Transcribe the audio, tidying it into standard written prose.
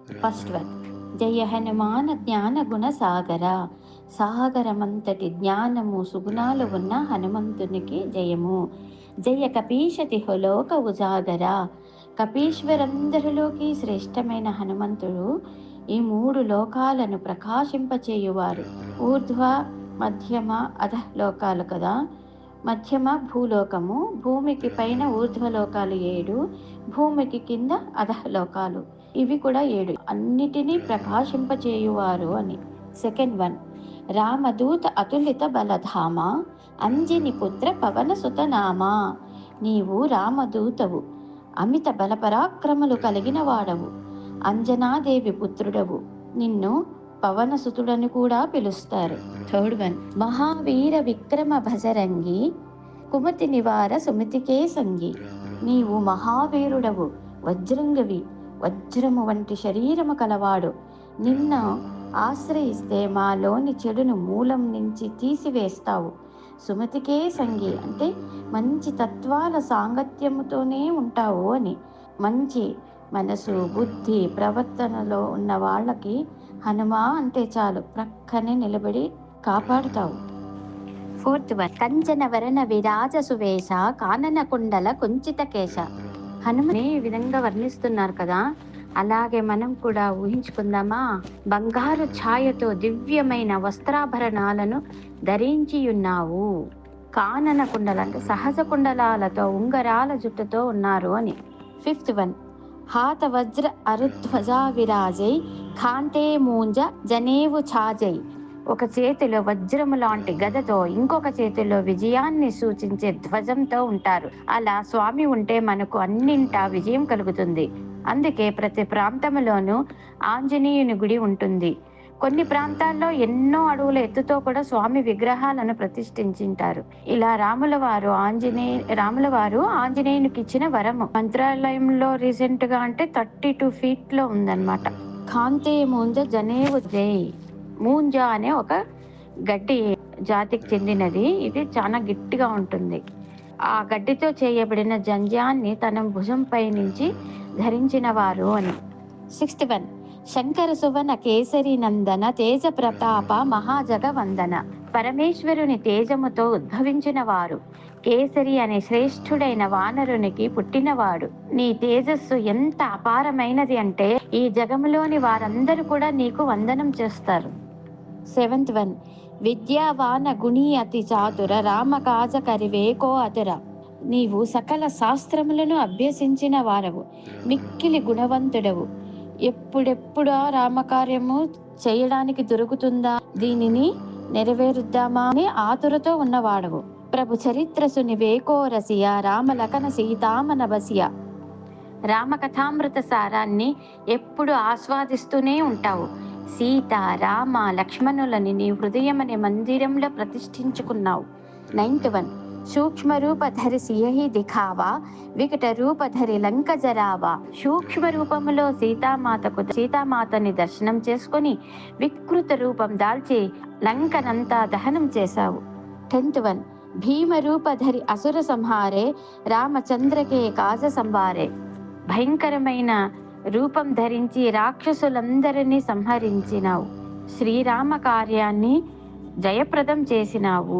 First one, జయ హనుమాన జ్ఞాన గుణ సాగర. సాగరమంతటి జ్ఞానము సుగుణాలు ఉన్న హనుమంతునికి జయము. జయ కపీశతి లోక ఉజాగర. కపీశ్వరందరిలోకి శ్రేష్టమైన హనుమంతుడు ఈ మూడు లోకాలను ప్రకాశింపచేయువారు. ఊర్ధ్వ, మధ్యమ, అధ లోకాలు కదా. మధ్యమ భూలోకము, భూమికి పైన ఊర్ధ్వలోకాలు 7, భూమికి కింద అధలోకాలు, ఇవి కూడా 7. అన్నిటినీ ప్రకాశింపచేయువారు అని. సెకండ్ వన్, రామదూత అతులిత బలధామ. అంజని పుత్ర పవన సుతనామా. నీవు రామదూతవు, అమిత బలపరాక్రమలు కలిగిన వాడవు, అంజనాదేవి పుత్రుడవు. నిన్ను పవనసుతుడని కూడా పిలుస్తారు. థర్డ్ వన్, మహావీర విక్రమ భజరంగి. కుమతి నివార సుమతికే సంగి. నీవు మహావీరుడవు, వజ్రంగవి, వజ్రము వంటి శరీరము కలవాడు. నిన్ను ఆశ్రయిస్తే మాలోని చెడును మూలం నుంచి తీసివేస్తావు. సుమతికే సంగి అంటే మంచి తత్వాల సాంగత్యముతోనే ఉంటావు అని. మంచి మనసు, బుద్ధి, ప్రవర్తనలో ఉన్న వాళ్ళకి హనుమా అంటే చాలు, ప్రక్కనే నిలబడి కాపాడుతావు. ఫోర్త్ వన్, కంచన వరణ విరాజ సువేశ కానన కుండల కుంచిత కేశ. హనుమని ఈ విధంగా వర్ణిస్తున్నారు కదా, అలాగే మనం కూడా ఊహించుకుందామా. బంగారు ఛాయతో దివ్యమైన వస్త్రాభరణాలను ధరించి ఉన్నావు. కానన కుండల అంటే సహజ కుండలాలతో ఉంగరాల జుట్టుతో ఉన్నారు అని. ఫిఫ్త్ వన్, హాత వజ్ర అరుధ్వజా విరాజై ఖాంతే మూంజ జనేవు ఛాజై. ఒక చేతిలో వజ్రము లాంటి గదతో, ఇంకొక చేతిలో విజయాన్ని సూచించే ధ్వజంతో ఉంటారు. అలా స్వామి ఉంటే మనకు అన్నింటా విజయం కలుగుతుంది. అందుకే ప్రతి ప్రాంతంలోనూ ఆంజనేయుని గుడి ఉంటుంది. కొన్ని ప్రాంతాల్లో ఎన్నో అడుగుల ఎత్తుతో కూడా స్వామి విగ్రహాలను ప్రతిష్ఠించింటారు. ఇలా రాముల వారు ఆంజనేయునికి ఇచ్చిన వరము. మంత్రాలయంలో రీసెంట్ గా అంటే 32 feet లో ఉందన్నమాట. కాంతే మూంజ జనేవు జై. మూంజ అనే ఒక గడ్డి జాతికి చెందినది. ఇది చాలా గట్టిగా ఉంటుంది. ఆ గడ్డితో చేయబడిన జంధ్యాన్ని తన భుజంపై నుంచి ధరించిన వారు అని. సిక్స్త్ వన్, శంకర సువన కేసరి నందన తేజ ప్రతాప మహాజగ వందన. పరమేశ్వరుని తేజముతో ఉద్భవించిన వారు, కేసరి అనే శ్రేష్ఠుడైన వానరునికి పుట్టినవాడు. నీ తేజస్సు ఎంత అపారమైనది అంటే ఈ జగములోని వారందరూ కూడా నీకు వందనం చేస్తారు. సెవెంత్ వన్, విద్యావాన గుణీ అతి చాతుర రామకాజ కరివేకో అతుర. నీవు సకల శాస్త్రములను అభ్యసించిన వారవు, మిక్కిలి గుణవంతుడవు. ఎప్పుడెప్పుడు ఆ రామకార్యము చేయడానికి దొరుకుతుందా, దీనిని నెరవేరుద్దామా అని ఆతురతో ఉన్నవాడవు. ప్రభు చరిత్రసుని వేకో రసియ రామలకన సీతామన బసియ. రామకథామృత సారాన్ని ఎప్పుడు ఆస్వాదిస్తూనే ఉంటావు. సీత, రామ, లక్ష్మణులని నీ హృదయం అనే మందిరంలో ప్రతిష్ఠించుకున్నావు. నైన్త్ వన్, సూక్ష్మ రూపధరి సియహి దిఖావా వికట రూపధరి లంక జరావా. సూక్ష్మ రూపములో సీతామాతని దర్శనం చేసుకొని వికృత రూపం దాల్చి లంకనంతా దహనం చేశావు. 10th వన్, భీమ రూపధరి అసుర సంహారే రామచంద్రకే కాజ సంవారే. భయంకరమైన రూపం ధరించి రాక్షసులందరినీ సంహరించినావు. శ్రీరామ కార్యాన్ని జయప్రదం చేసినావు.